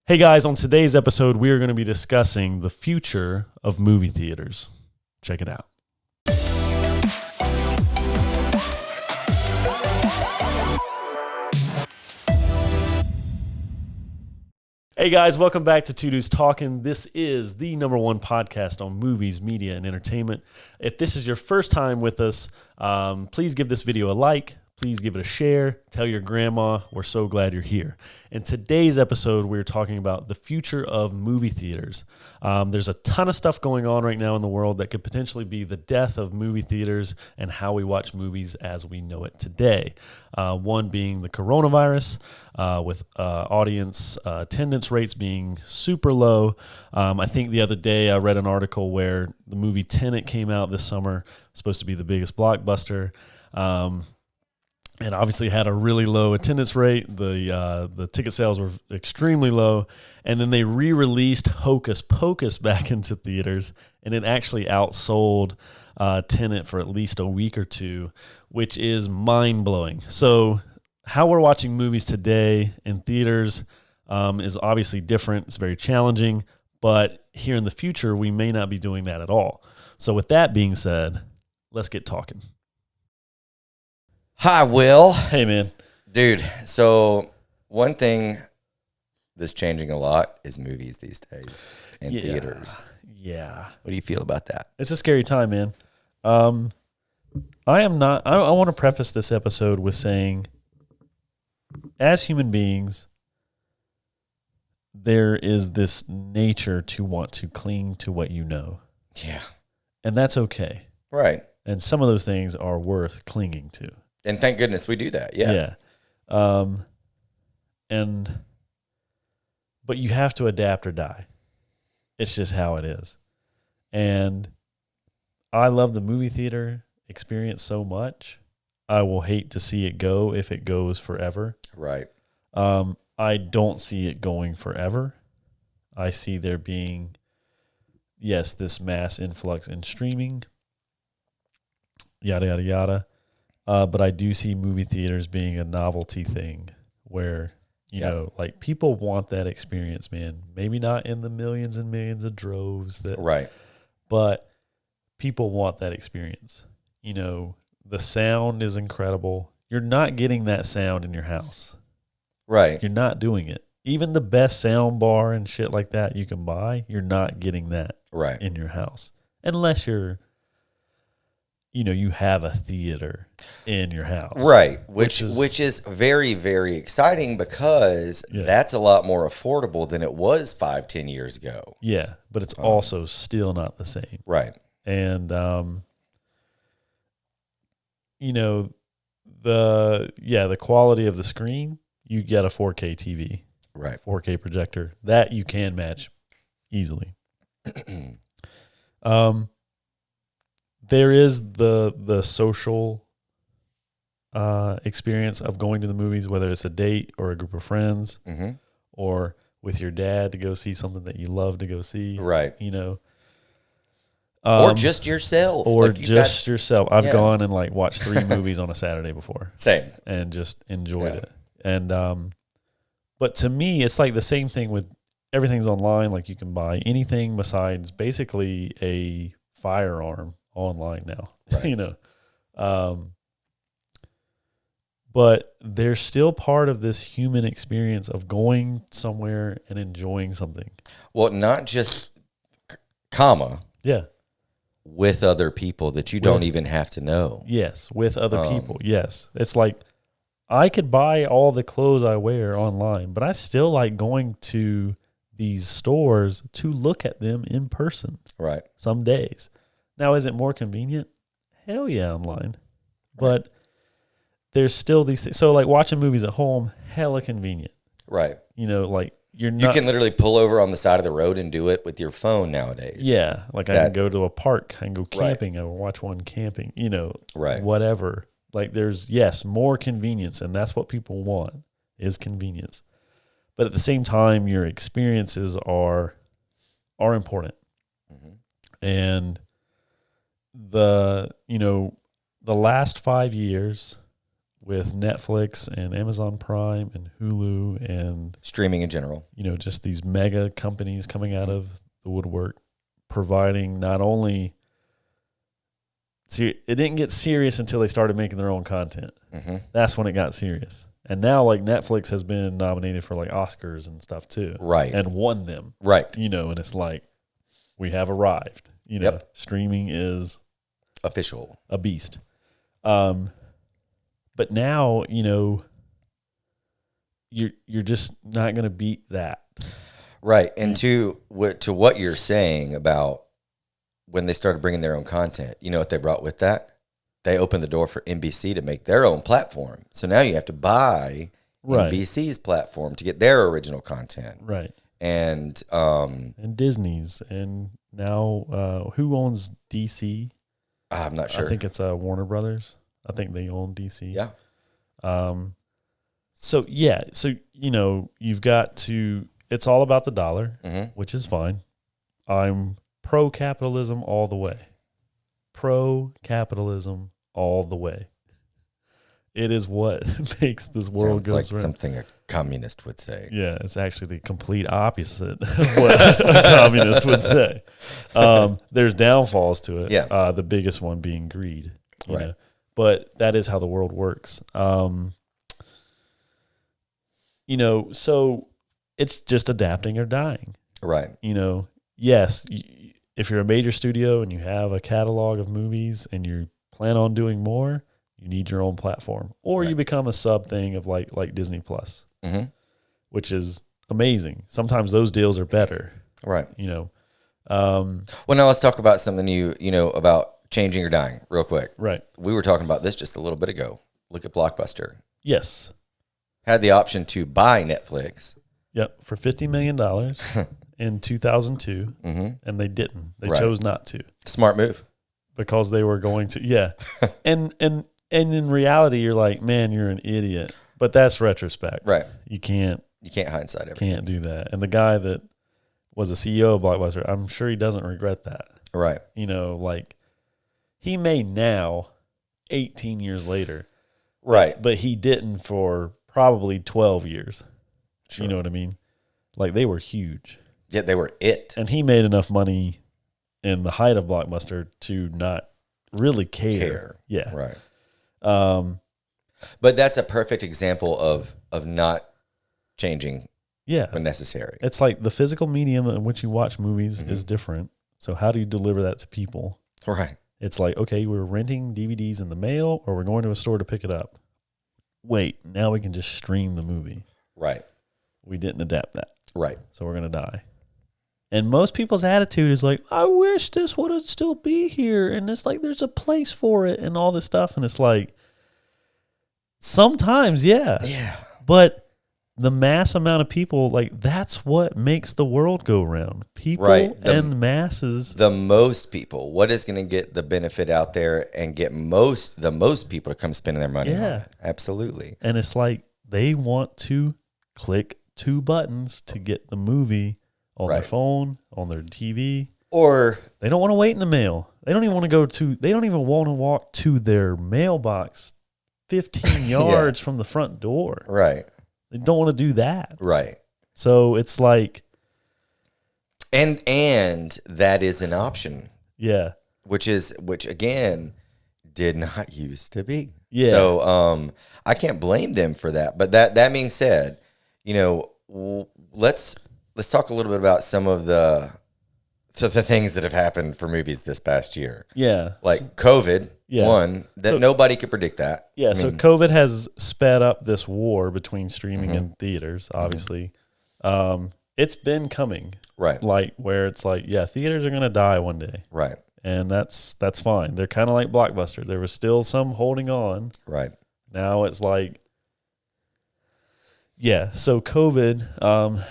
Hey guys, on today's episode, we are going to be discussing the future of movie theaters. Check it out. Hey guys, welcome back to Two Dudes Talking. This is the #1 podcast on movies, media, and entertainment. If this is your first time with us, please give this video a like. Please give it a share. Tell your grandma we're so glad you're here. In today's episode, we're talking about the future of movie theaters. There's a ton of stuff going on right now in the world that could potentially be the death of movie theaters and how we watch movies as we know it today. One being the coronavirus, with audience attendance rates being super low. I think the other day I read an article where the movie Tenet came out this summer, supposed to be the biggest blockbuster. And obviously had a really low attendance rate. The ticket sales were extremely low. And then they re-released Hocus Pocus back into theaters, and it actually outsold Tenet for at least a week or two, which is mind-blowing. So how we're watching movies today in theaters is obviously different. It's very challenging. But here in the future, we may not be doing that at all. So with that being said, let's get talking. Hi, Will. Hey, man. Dude, so one thing that's changing a lot is movies these days and theaters. Yeah. What do you feel about that? It's a scary time, man. I want to preface this episode with saying, as human beings, there is this nature to want to cling to what you know. Yeah. And that's okay. Right. And some of those things are worth clinging to. And thank goodness we do that. Yeah. But you have to adapt or die. It's just how it is. And I love the movie theater experience so much. I will hate to see it go if it goes forever. Right. I don't see it going forever. I see there being, yes, this mass influx in streaming, yada, yada, yada. But I do see movie theaters being a novelty thing where, you know, like people want that experience, man. Maybe not in the millions and millions of droves Right. But people want that experience. You know, the sound is incredible. You're not getting that sound in your house. Right. You're not doing it. Even the best sound bar and shit like that you can buy, you're not getting that in your house. Unless you're, you know, you have a theater in your house. Right. Which is very, very exciting because that's a lot more affordable than it was 5-10 years ago. Yeah. But it's also still not the same. Right. And, you know, the quality of the screen, you get a 4K TV. Right. 4K projector. That you can match easily. There is the social experience of going to the movies, whether it's a date or a group of friends, or with your dad to go see something that you love to go see. Right. You know, or just yourself. Or like just yourself. I've gone and like watched 3 movies on a Saturday before. Same. And just enjoyed it. And but to me, it's like the same thing with everything's online. Like you can buy anything besides basically a firearm online now, you know. But there's still part of this human experience of going somewhere and enjoying something. Well, not just with other people that you don't even have to know. Yes, with other people. Yes. It's like I could buy all the clothes I wear online, but I still like going to these stores to look at them in person. Right. Some days. Now, is it more convenient? Hell yeah, online. But there's still these things. So, like, watching movies at home, hella convenient. Right. You know, like, you can literally pull over on the side of the road and do it with your phone nowadays. Yeah. Like, I can go to a park. I can go camping. I will watch one camping. You know, whatever. Like, there's, more convenience, and that's what people want, is convenience. But at the same time, your experiences are important. And the last 5 years with Netflix and Amazon Prime and Hulu and streaming in general. Just these mega companies coming out of the woodwork, providing not only. See, it didn't get serious until they started making their own content. Mm-hmm. That's when it got serious. And now, like, Netflix has been nominated for like Oscars and stuff too, right? And won them, right? And it's like we have arrived. Yep. Streaming is official, a beast. But now, you're just not going to beat that, right? And to what you're saying about when they started bringing their own content, you know what they brought with that? They opened the door for NBC to make their own platform. So now you have to buy NBC's platform to get their original content, right? And Disney's, and now who owns DC? I'm not sure. I think it's Warner Brothers. I think they own DC. Yeah. So you've got to. It's all about the dollar, which is fine. I'm pro-capitalism all the way. Pro-capitalism all the way. It is what makes this world go like around. Something a communist would say. Yeah, it's actually the complete opposite of what a communist would say. There's downfalls to it. Yeah. The biggest one being greed. Right. But that is how the world works. So it's just adapting or dying. Right. Yes, if you're a major studio and you have a catalog of movies and you plan on doing more, you need your own platform, or you become a sub thing of like Disney Plus, which is amazing. Sometimes those deals are better, right? Well, now let's talk about something about changing or dying, real quick. Right. We were talking about this just a little bit ago. Look at Blockbuster. Yes. Had the option to buy Netflix. Yep, for $50 million in 2002, and they didn't. They chose not to. Smart move. Because they were going to, yeah. and in reality, you're like, man, you're an idiot. But that's retrospect. Right. You can't hindsight everything. Can't do that. And the guy that was a CEO of Blockbuster, I'm sure he doesn't regret that. Right. He may now, 18 years later. Right. But he didn't for probably 12 years. Sure. You know what I mean? Like, they were huge. Yeah, they were it. And he made enough money in the height of Blockbuster to not really care. Yeah. Right. But that's a perfect example of not changing when necessary. It's like the physical medium in which you watch movies is different. So how do you deliver that to people? Right. It's like, okay, we're renting DVDs in the mail or we're going to a store to pick it up. Wait, now we can just stream the movie. Right. We didn't adapt that. Right. So we're going to die. And most people's attitude is like, I wish this would still be here. And it's like, there's a place for it and all this stuff. And it's like, sometimes, yeah. Yeah. But the mass amount of people, like, that's what makes the world go round. People and masses. The most people. What is going to get the benefit out there and get the most people to come spending their money on it? Absolutely. And it's like, they want to click 2 buttons to get the movie on their phone, on their TV. Or they don't want to wait in the mail. They don't even want to walk to their mailbox 15 yards from the front door. Right. They don't want to do that. Right. So it's like, and that is an option. Yeah. Which again did not used to be. Yeah. So I can't blame them for that. But that being said, let's talk a little bit about some of the things that have happened for movies this past year. Yeah. Like COVID, one, that nobody could predict that. Yeah, so COVID has sped up this war between streaming and theaters, obviously. It's been coming. Right. Like, where it's like, yeah, theaters are going to die one day. Right. And that's fine. They're kind of like Blockbuster. There was still some holding on. Right. Now it's like, yeah, so COVID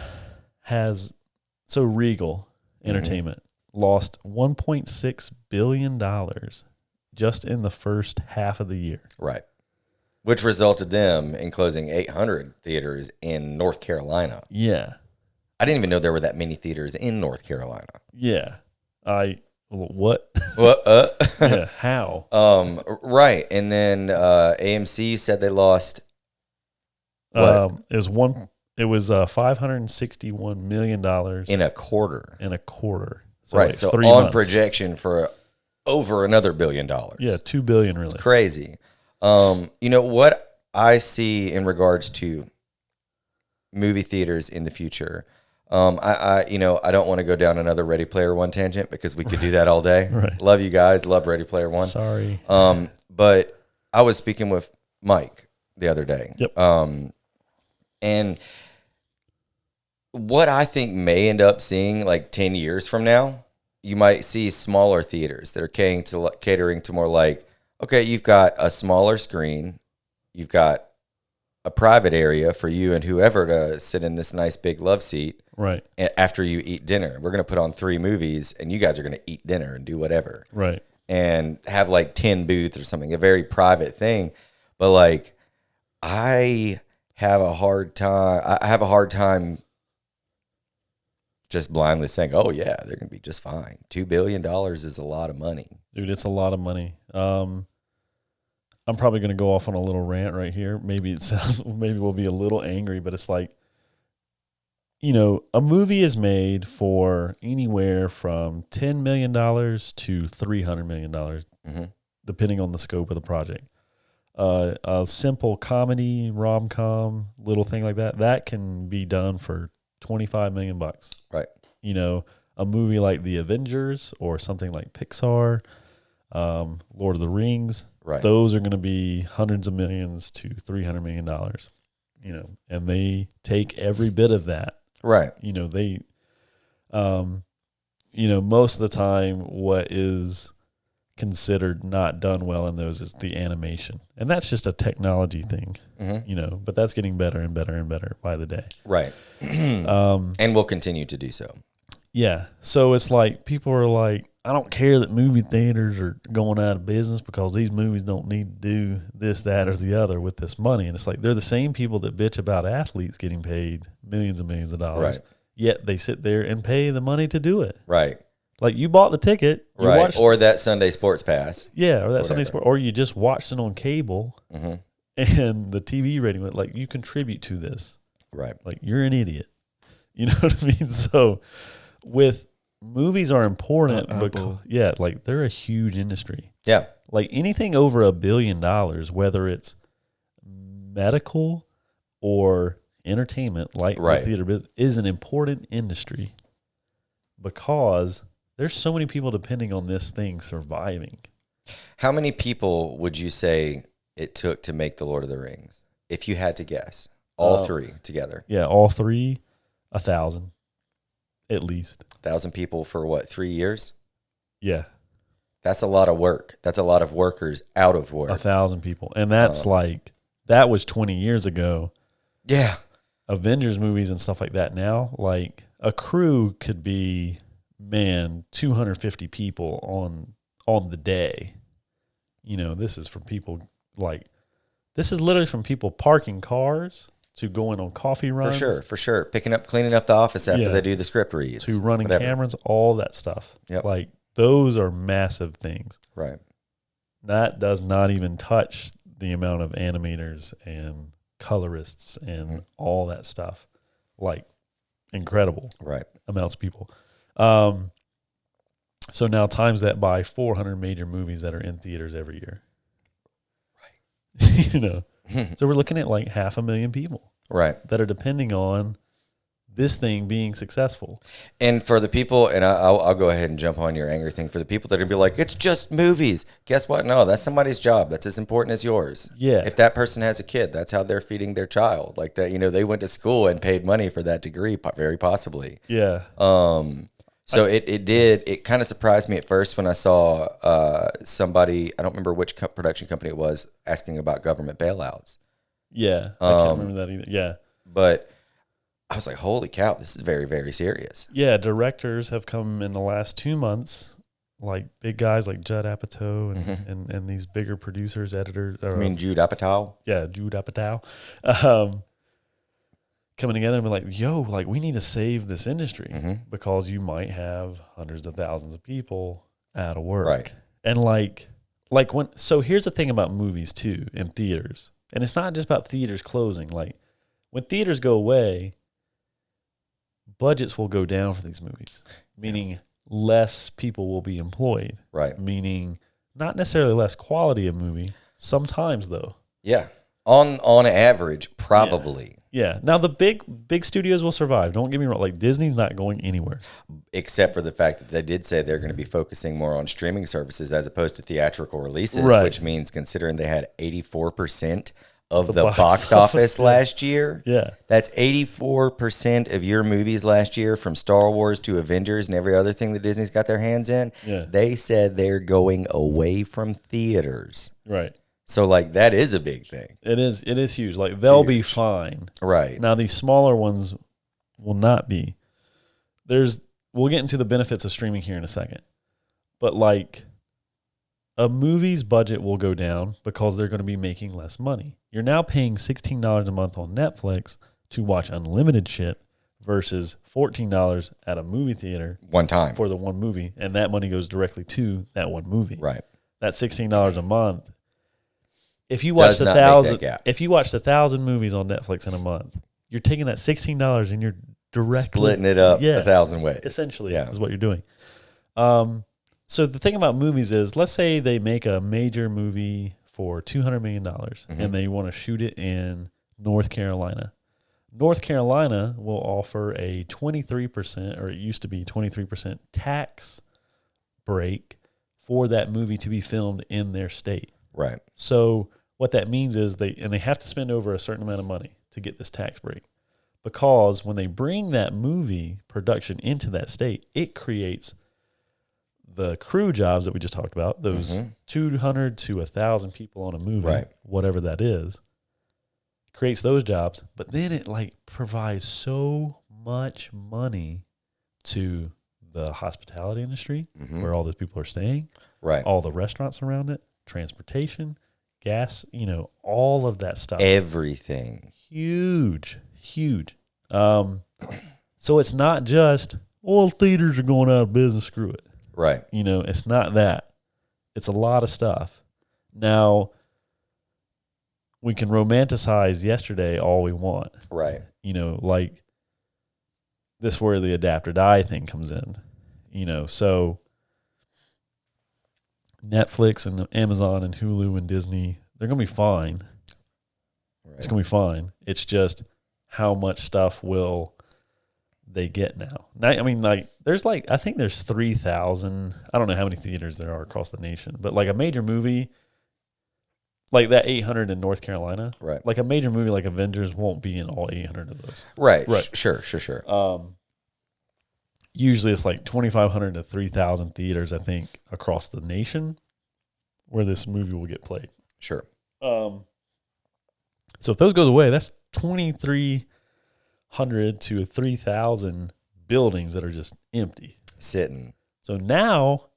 so Regal Entertainment lost $1.6 billion just in the first half of the year. Right. Which resulted them in closing 800 theaters in North Carolina. Yeah. I didn't even know there were that many theaters in North Carolina. Yeah. What? Well, Yeah, how? right. And then AMC said they lost what It was $561 million in a quarter. in a quarter. So Right. like So 3 on months. projection for over another $1 billion. Yeah, $2 billion really. Crazy. You know what I see in regards to movie theaters in the future. I don't want to go down another Ready Player One tangent because we could do that all day. Right. Love you guys. Love Ready Player One. Sorry. But I was speaking with Mike the other day. Yep. And what I think may end up seeing like 10 years from now, you might see smaller theaters that are catering to more like, okay, you've got a smaller screen, you've got a private area for you and whoever to sit in this nice big love seat. Right. After you eat dinner, we're going to put on 3 movies and you guys are going to eat dinner and do whatever. Right. And have like 10 booths or something, a very private thing. But like, I have a hard time just blindly saying, oh yeah, they're going to be just fine. $2 billion is a lot of money. Dude, it's a lot of money. I'm probably going to go off on a little rant right here. Maybe we'll be a little angry, but it's like, a movie is made for anywhere from $10 million to $300 million, depending on the scope of the project. A simple comedy, rom-com, little thing like that can be done for $25 million. Right. A movie like The Avengers or something like Pixar, Lord of the Rings, right. Those are going to be hundreds of millions to $300 million, and they take every bit of that. Right. They, most of the time what is considered not done well in those is the animation. And that's just a technology thing, but that's getting better and better and better by the day. Right. And will continue to do so. Yeah. So it's like people are like, I don't care that movie theaters are going out of business because these movies don't need to do this, that, or the other with this money. And it's like they're the same people that bitch about athletes getting paid millions and millions of dollars. Right. Yet they sit there and pay the money to do it. Right. Like you bought the ticket. You right. Watched or that Sunday sports pass. Yeah. Or that Sunday sport. Or you just watched it on cable and the TV rating went like, you contribute to this. Right. Like you're an idiot. You know what I mean? So movies are important because like they're a huge industry. Yeah. Like anything over $1 billion, whether it's medical or entertainment, like the theater business, is an important industry because there's so many people depending on this thing surviving. How many people would you say it took to make The Lord of the Rings? If you had to guess, all 3 together. Yeah, all 3, 1,000 at least. 1,000 people for what, 3 years? Yeah. That's a lot of work. That's a lot of workers out of work. 1,000 people. And that's that was 20 years ago. Yeah. Avengers movies and stuff like that now, like a crew could be, 250 people on the day. This is from people this is literally from people parking cars to going on coffee runs. For sure. Cleaning up the office after they do the script reads. To running cameras, all that stuff. Yep. Like those are massive things. Right. That does not even touch the amount of animators and colorists and all that stuff. Like incredible amounts of people. So now times that by 400 major movies that are in theaters every year. Right. So we're looking at like 500,000 people. Right. That are depending on this thing being successful. And for the people, and I'll go ahead and jump on your angry thing, for the people that are going to be like, it's just movies. Guess what? No, that's somebody's job. That's as important as yours. Yeah. If that person has a kid, that's how they're feeding their child. Like that, they went to school and paid money for that degree, very possibly. Yeah. So it kind of surprised me at first when I saw somebody, I don't remember which production company it was, asking about government bailouts. Yeah. I can't remember that either. Yeah. But I was like, holy cow, this is very, very serious. Yeah, directors have come in the last 2 months, like big guys like Judd Apatow and these bigger producers, editors. You mean Jude Apatow? Yeah, Jude Apatow. Coming together and be like, yo, like we need to save this industry because you might have hundreds of thousands of people out of work. Right. And like when, so here's the thing about movies too, in theaters. And it's not just about theaters closing. Like when theaters go away, budgets will go down for these movies, meaning less people will be employed. Right. Meaning not necessarily less quality of movie. Sometimes though. Yeah. On average, probably. Yeah. Now the big studios will survive. Don't get me wrong. Like Disney's not going anywhere. Except for the fact that they did say they're going to be focusing more on streaming services as opposed to theatrical releases, Right. which means considering they had 84% of the The box box office office, last year. Yeah. That's 84% of your movies last year, from Star Wars to Avengers and every other thing that Disney's got their hands in. Yeah. They said they're going away from theaters. Right. So, like, that is a big thing. It is huge. Like they'll be fine. Right. Now these smaller ones will not be. We'll get into the benefits of streaming here in a second. But like a movie's budget will go down because they're going to be making less money. You're now paying $16 a month on Netflix to watch unlimited shit versus $14 at a movie theater One time. for the one movie, and that money goes directly to that one movie. Right. That's $16 a month. If you watched Does not make that gap. if you watched 1,000 movies on Netflix in a month, you're taking that $16 and you're directly Splitting it up 1,000 ways. essentially Yeah. is what you're doing. So the thing about movies is, let's say they make a major movie for $200 million and they want to shoot it in North Carolina. North Carolina will offer a 23%, or it used to be 23% tax break for that movie to be filmed in their state. Right. So what that means is they have to spend over a certain amount of money to get this tax break, because when they bring that movie production into that state, it creates the crew jobs that we just talked about, those 200 to 1,000 people on a movie, Right. whatever that is, creates those jobs. But then it like provides so much money to the hospitality industry where all those people are staying, Right. all the restaurants around it, transportation, gas, all of that stuff. Everything. Huge. So it's not just, well, theaters are going out of business, screw it. Right. It's not that. It's a lot of stuff. Now, we can romanticize yesterday all we want. Right. Like this where the adapt or die thing comes in. So Netflix and Amazon and Hulu and Disney, they're going to be fine. Right. It's going to be fine. It's just how much stuff will they get now. I mean, like, I think there's 3,000. I don't know how many theaters there are across the nation, but like a major movie, like that 800 in North Carolina, Right. like a major movie like Avengers won't be in all 800 of those. Right. Right. Sure. Usually it's like 2,500 to 3,000 theaters, I think, across the nation where this movie will get played. Sure. So if those goes away, that's 2,300 to 3,000 buildings that are just empty. Sitting. So now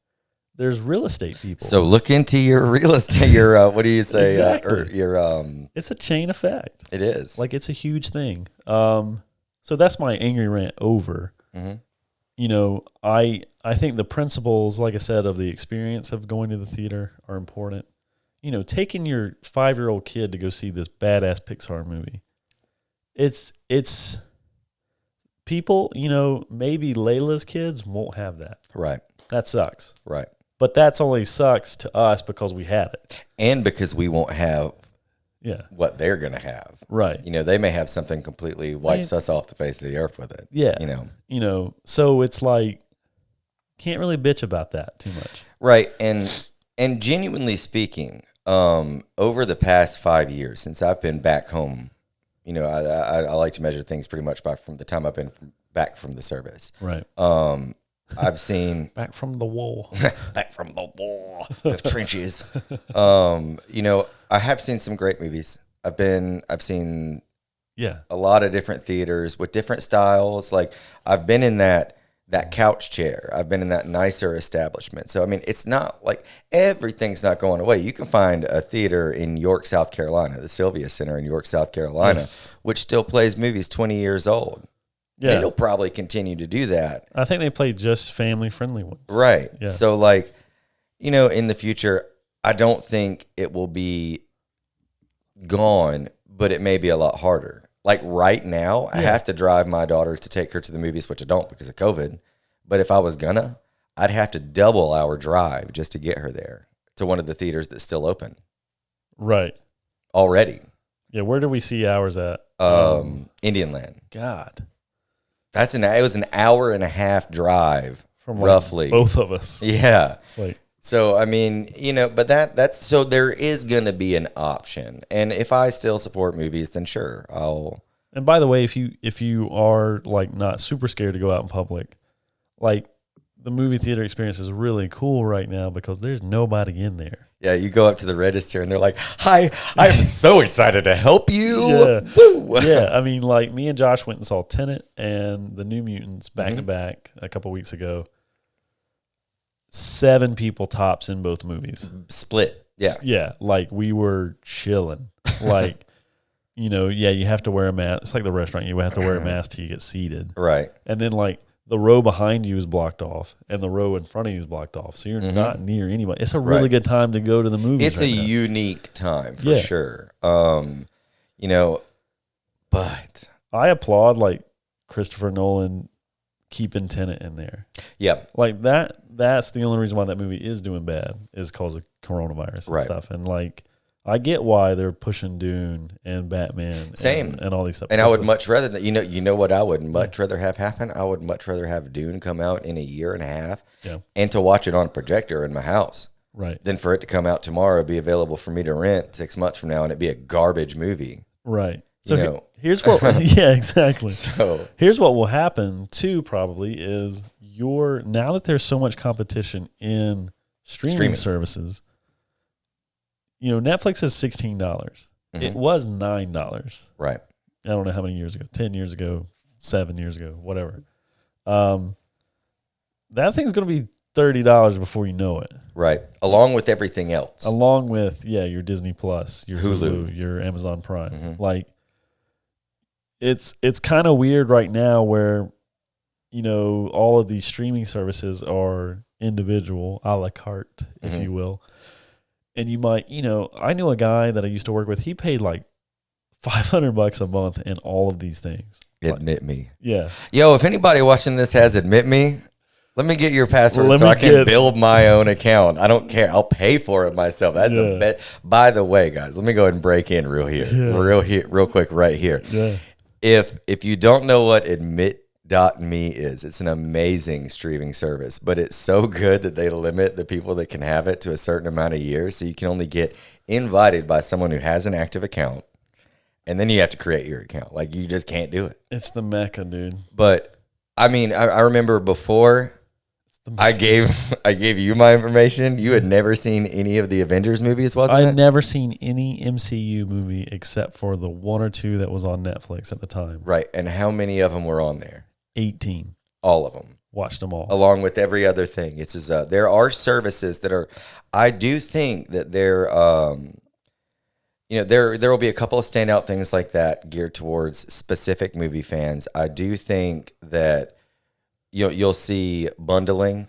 there's real estate people. So look into your real estate. Your what do you say? Exactly. Your it's a chain effect. It is. Like it's a huge thing. So that's my angry rant over. Mm-hmm. I think the principles, like I said, of the experience of going to the theater are important. Taking your 5-year-old kid to go see this badass Pixar movie. It's people, maybe Layla's kids won't have that. Right. That sucks. Right. But that's only sucks to us because we had it. And because we won't have Yeah. what they're going to have. Right. They may have something completely wipes us off the face of the earth with it. Yeah. So it's like, can't really bitch about that too much. Right. And genuinely speaking, over the past 5 years since I've been back home, I like to measure things pretty much from the time I've been back from the service. Right. I've seen Back from the wall. back from the war of trenches. I have seen some great movies. I've seen Yeah. a lot of different theaters with different styles. Like I've been in that couch chair. I've been in that nicer establishment. So, I mean, it's not like everything's not going away. You can find a theater in York, South Carolina, the Sylvia Center in York, South Carolina, Yes. which still plays movies 20 years old. Yeah. And it'll probably continue to do that. I think they play just family friendly ones. Right. Yeah. So, like, you know, in the future, I don't think it will be gone, but it may be a lot harder. Like right now, I have to drive my daughter to take her to the movies, which I don't because of COVID. But if I was gonna, I'd have to double our drive just to get her there to one of the theaters that's still open. Right. Already. Yeah, where do we see ours at? Indian Land. God. It was an hour and a half drive from roughly. Both of us. Yeah. It's like, so, I mean, you know, but that's so there is going to be an option. And if I still support movies, then sure, I'll. And by the way, if you are like not super scared to go out in public, like the movie theater experience is really cool right now because there's nobody in there. Yeah, you go up to the register and they're like, "Hi, I'm so excited to help you." Yeah. Woo. Yeah, I mean, like me and Josh went and saw Tenet and The New Mutants back to back a couple weeks ago. 7 people tops in both movies. Split. Yeah. Yeah, like we were chilling. Like, you know, yeah, you have to wear a mask. It's like the restaurant. You have to wear a mask till you get seated. Right. And then like the row behind you is blocked off and the row in front of you is blocked off. So you're not near anybody. It's a really good time to go to the movies. It's right a now. unique time for sure. You know, but I applaud like Christopher Nolan keeping Tenet in there. Yep. Like that's the only reason why that movie is doing bad is because of coronavirus and stuff. And like I get why they're pushing Dune and Batman and all these stuff. And I would much rather that you know what I would much rather have happen? I would much rather have Dune come out in a year and a half and to watch it on a projector in my house. Right. Than for it to come out tomorrow, be available for me to rent 6 months from now and it be a garbage movie. Right. So here's what yeah, exactly. So here's what will happen too probably is now that there's so much competition in streaming services, you know, Netflix is $16. It was $9. Right. I don't know how many years ago, 10 years ago, 7 years ago, whatever. That thing's going to be $30 before you know it. Right. Along with everything else. Along with, your Disney Plus, your Hulu, your Amazon Prime. Like, it's kind of weird right now where, you know, all of these streaming services are individual, a la carte, if you will. And you might, you know, I knew a guy that I used to work with. He paid like $500 a month in all of these things. Admit me. Yeah. Yo, if anybody watching this has Admit Me, let me get your password so I can build my own account. I don't care. I'll pay for it myself. That's the best. By the way, guys, let me go ahead and break in real quick right here. Yeah. If you don't know what Admit.me is, it's an amazing streaming service, but it's so good that they limit the people that can have it to a certain amount of years. So you can only get invited by someone who has an active account, and then you have to create your account. Like, you just can't do it. It's the mecca, dude. But I mean, I remember before I gave you my information, you had never seen any of the Avengers movies, wasn't it? I'd never seen any MCU movie except for the 1 or 2 that was on Netflix at the time. Right. And how many of them were on there? 18. All of them. Watched them all. Along with every other thing. It's just, there are services that are, I do think that there will be a couple of standout things like that geared towards specific movie fans. I do think that you'll see bundling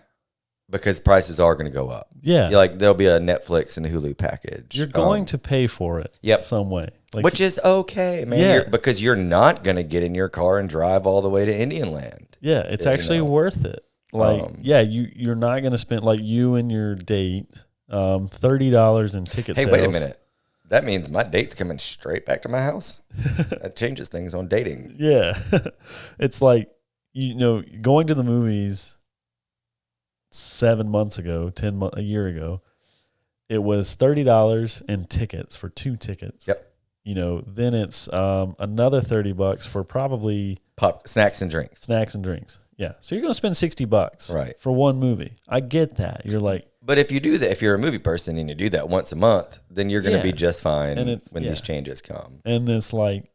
because prices are going to go up. Yeah. Like there'll be a Netflix and Hulu package. You're going to pay for it some way. Like, which is okay, man. Because you're not going to get in your car and drive all the way to Indian Land. Yeah, it's actually worth it. Like, you're not going to spend, like you and your date, $30 in ticket sales. Hey, wait a minute. That means my date's coming straight back to my house. That changes things on dating. Yeah. It's like, you know, going to the movies 7 months ago, a year ago, it was $30 in tickets for 2 tickets. Yep. You know, then it's another $30 for probably snacks and drinks. Yeah. So you're going to spend $60 for one movie. I get that. You're like, but if you do that, if you're a movie person and you do that once a month, then you're going to be just fine when these changes come. And it's like,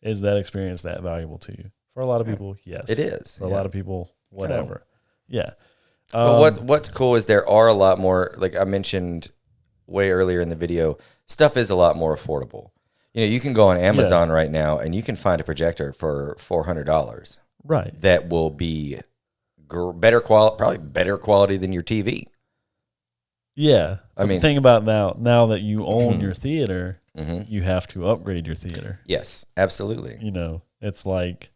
is that experience that valuable to you? For a lot of people, yes. It is. For a lot of people, whatever. Yeah. But what's cool is there are a lot more, like I mentioned way earlier in the video, stuff is a lot more affordable. You know, you can go on Amazon right now and you can find a projector for $400. Right. That will be better quality, probably better quality than your TV. Yeah. I mean, the thing about now that you own your theater, you have to upgrade your theater. yes, absolutely. You know, it's like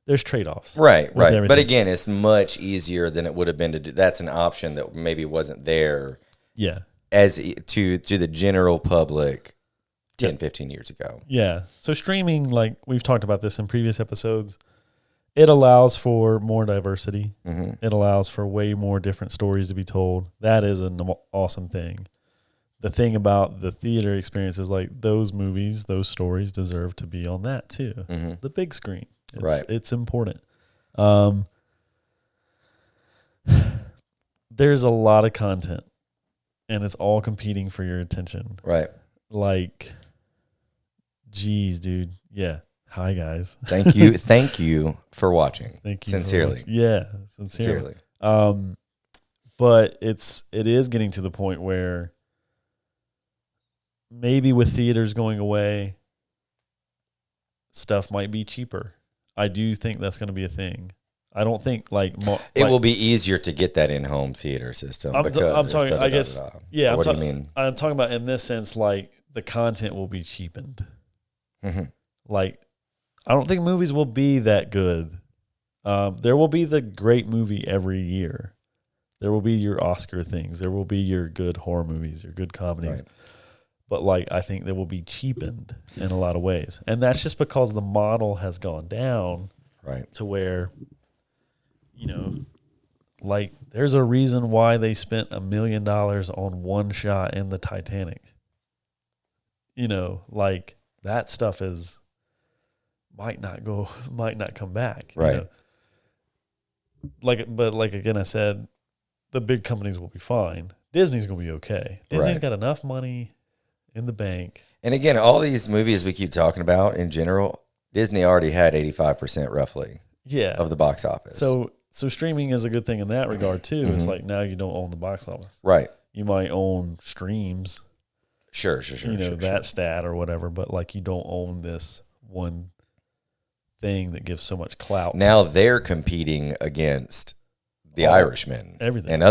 there's trade-offs. Right. Everything. But again, it's much easier than it would have been to do. That's an option that maybe wasn't there Yeah. as to the general public 10, 15 years ago. Yeah. So streaming, like we've talked about this in previous episodes, it allows for more diversity. It allows for way more different stories to be told. That is an awesome thing. The thing about the theater experience is like those movies, those stories deserve to be on that too. The big screen. It's important. There's a lot of content and it's all competing for your attention. Right. Like, geez, dude. Yeah. Hi, guys. Thank you. Thank you for watching. Thank you. Sincerely. Yeah. Sincerely. But it is getting to the point where maybe with theaters going away, stuff might be cheaper. I do think that's going to be a thing. I don't think it will be easier to get that in-home theater system. I'm talking. I guess. Yeah. What do you mean? I'm talking about in this sense, like the content will be cheapened. Like, I don't think movies will be that good. There will be the great movie every year. There will be your Oscar things. There will be your good horror movies, your good comedies. Right. But like, I think they will be cheapened in a lot of ways, and that's just because the model has gone down. Right. To where, you know, like there's a reason why they spent $1 million on one shot in the Titanic. You know, like that stuff might not come back. Right. You know? Like again, I said, the big companies will be fine. Disney's gonna be okay. Disney's got enough money in the bank. And again, all these movies we keep talking about in general, Disney already had 85% roughly. Yeah. Of the box office. So streaming is a good thing in that regard too. It's like now you don't own the box office. Right. You might own streams. Sure. You know, that stat or whatever, but like you don't own this one thing that gives so much clout. Now they're competing against The Irishman, everything, and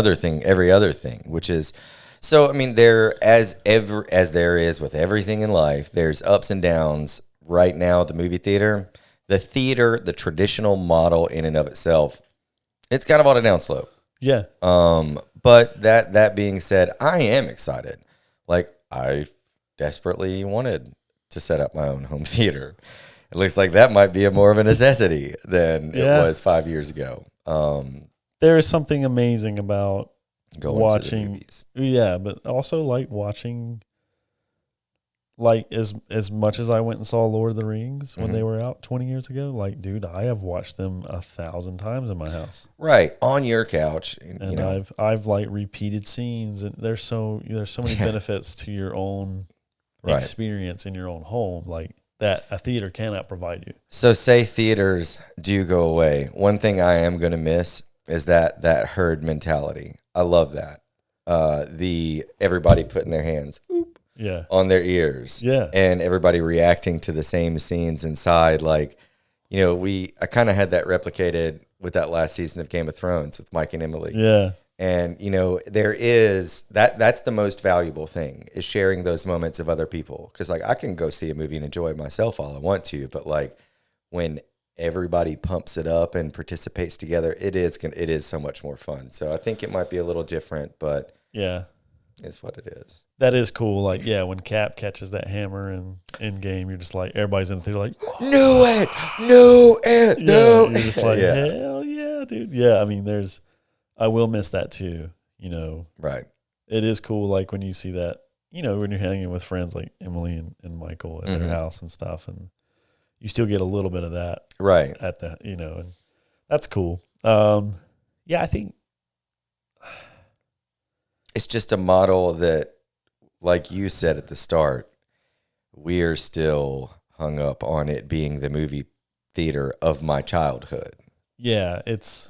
every other thing, which is so. I mean, as there is with everything in life, there's ups and downs. Right now, the movie theater, the traditional model in and of itself, it's kind of on a down slope. Yeah. But that being said, I am excited. Like I desperately wanted to set up my own home theater. It looks like that might be more of a necessity than it was 5 years ago. There is something amazing about watching to the movies. Yeah, but also like watching, like as much as I went and saw Lord of the Rings when they were out 20 years ago, like dude, I have watched them 1,000 times in my house. Right, on your couch. And you know. I've like repeated scenes, and there's so many benefits to your own experience in your own home, like that a theater cannot provide you. So say theaters do go away. One thing I am going to miss is that herd mentality. I love that. The everybody putting their hands on their ears. Yeah. And everybody reacting to the same scenes inside. Like, you know, I kind of had that replicated with that last season of Game of Thrones with Mike and Emily. Yeah. And, you know, there is that's the most valuable thing is sharing those moments of other people. Because, like, I can go see a movie and enjoy it myself all I want to. But, like, when everybody pumps it up and participates together, it is so much more fun. So I think it might be a little different, but yeah, it's what it is. That is cool. Like, yeah, when Cap catches that hammer in game, you're just like, everybody's in the theater like, no. You're just like, hell yeah, dude. Yeah, I mean, I will miss that too, you know. Right. It is cool, like, when you see that, you know, when you're hanging with friends like Emily and Michael at their house and stuff, and you still get a little bit of that. Right. At the, you know, and that's cool. Yeah, I think it's just a model that, like you said at the start, we're still hung up on it being the movie theater of my childhood. Yeah, it's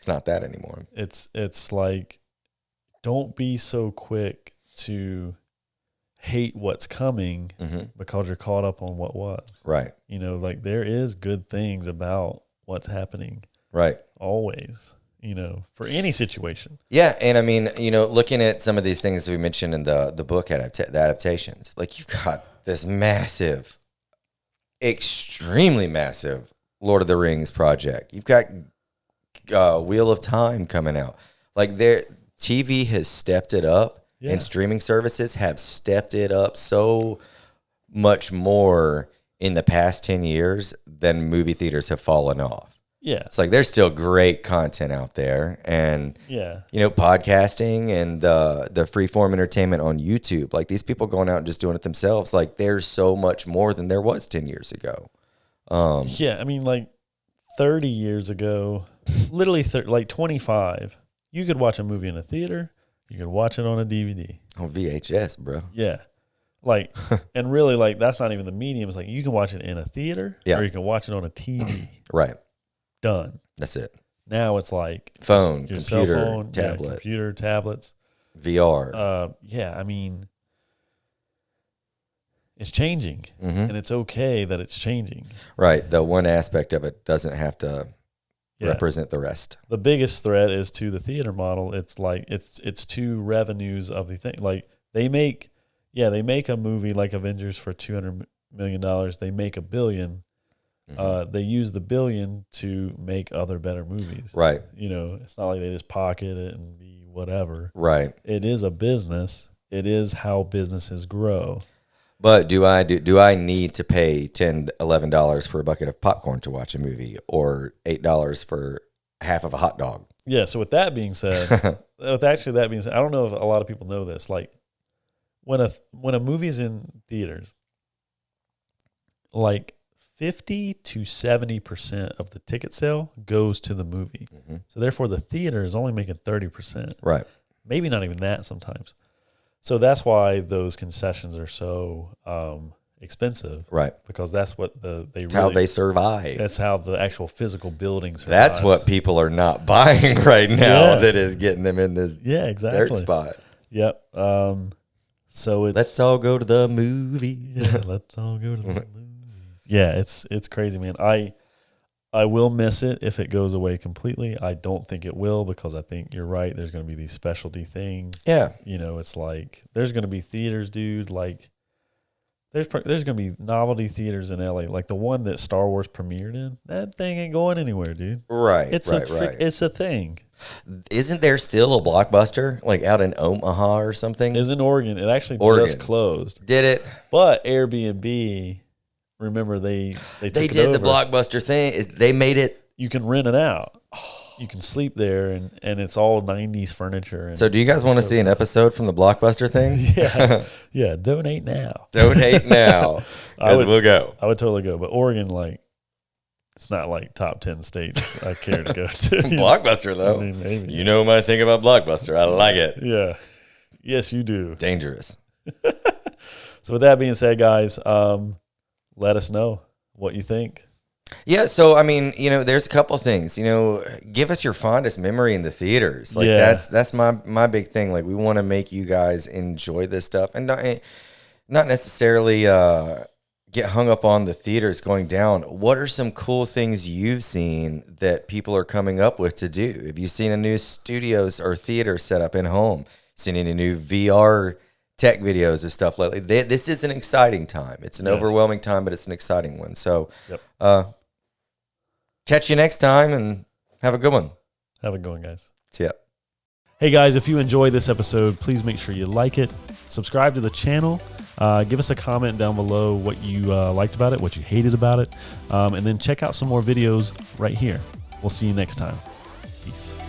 not that anymore. It's like, don't be so quick to hate what's coming because you're caught up on what was. Right. You know, like there is good things about what's happening. Right. Always. you know, for any situation. Yeah, and I mean, you know, looking at some of these things we mentioned in the book the adaptations, like you've got this massive, extremely massive Lord of the Rings project. You've got Wheel of Time coming out. Like TV has stepped it up, and streaming services have stepped it up so much more in the past 10 years than movie theaters have fallen off. Yeah. It's like there's still great content out there, and yeah, you know, podcasting and the free form entertainment on YouTube. Like these people going out and just doing it themselves. Like there's so much more than there was 10 years ago. Yeah, I mean, like 30 years ago, literally like 25, you could watch a movie in a theater. You could watch it on a DVD. On VHS, bro. Yeah. Like, and really, like, that's not even the medium. It's like you can watch it in a theater or you can watch it on a TV. Right. Done. That's it. Now it's like phone, your computer, cell phone, tablet, computer, tablets, VR. Yeah, I mean, it's changing, and it's okay that it's changing. Right. The one aspect of it doesn't have to represent the rest. The biggest threat is to the theater model. It's like it's to revenues of the thing. Like they make a movie like Avengers for $200 million. They make $1 billion. They use the $1 billion to make other better movies. Right. You know, it's not like they just pocket it and be whatever. Right. It is a business. It is how businesses grow. But do I need to pay $10, $11 for a bucket of popcorn to watch a movie, or $8 for half of a hot dog? Yeah. So with that being said, I don't know if a lot of people know this. Like when a movie's in theaters, like 50 to 70% of the ticket sale goes to the movie. So therefore, the theater is only making 30%. Right. Maybe not even that sometimes. So that's why those concessions are so expensive. Right. Because that's what how they survive. That's how the actual physical buildings survive. That's what people are not buying right now that is getting them in this dirt spot. Yep. So let's all go to the movies. Yeah, let's all go to the movies. Yeah, it's crazy, man. I will miss it if it goes away completely. I don't think it will, because I think you're right. There's going to be these specialty things. Yeah. You know, it's like there's going to be theaters, dude. Like there's going to be novelty theaters in LA. Like the one that Star Wars premiered in. That thing ain't going anywhere, dude. Right. It's a thing. Isn't there still a Blockbuster like out in Omaha or something? It's in Oregon. It actually just closed. Did it? But Airbnb, remember they did the Blockbuster thing. They made it. You can rent it out. You can sleep there, and it's all 90s furniture. And so do you guys want to see an episode from the Blockbuster thing? Yeah. Donate now. Donate now. We'll go. I would totally go. But Oregon, like, it's not like top 10 states I care to go to. Blockbuster, though. I mean, maybe. You know my thing about Blockbuster. I like it. Yeah. Yes, you do. Dangerous. So with that being said, guys, let us know what you think. Yeah, so I mean, you know, there's a couple things. You know, give us your fondest memory in the theaters. Like that's my big thing. Like we want to make you guys enjoy this stuff, and not necessarily get hung up on the theaters going down. What are some cool things you've seen that people are coming up with to do? Have you seen a new studios or theater set up in home? Seen any new VR tech videos and stuff lately? This is an exciting time. It's an overwhelming time, but it's an exciting one. So catch you next time, and have a good one. Have a good one, guys. See ya. Hey, guys, if you enjoyed this episode, please make sure you like it, subscribe to the channel, give us a comment down below what you liked about it, what you hated about it, and then check out some more videos right here. We'll see you next time. Peace.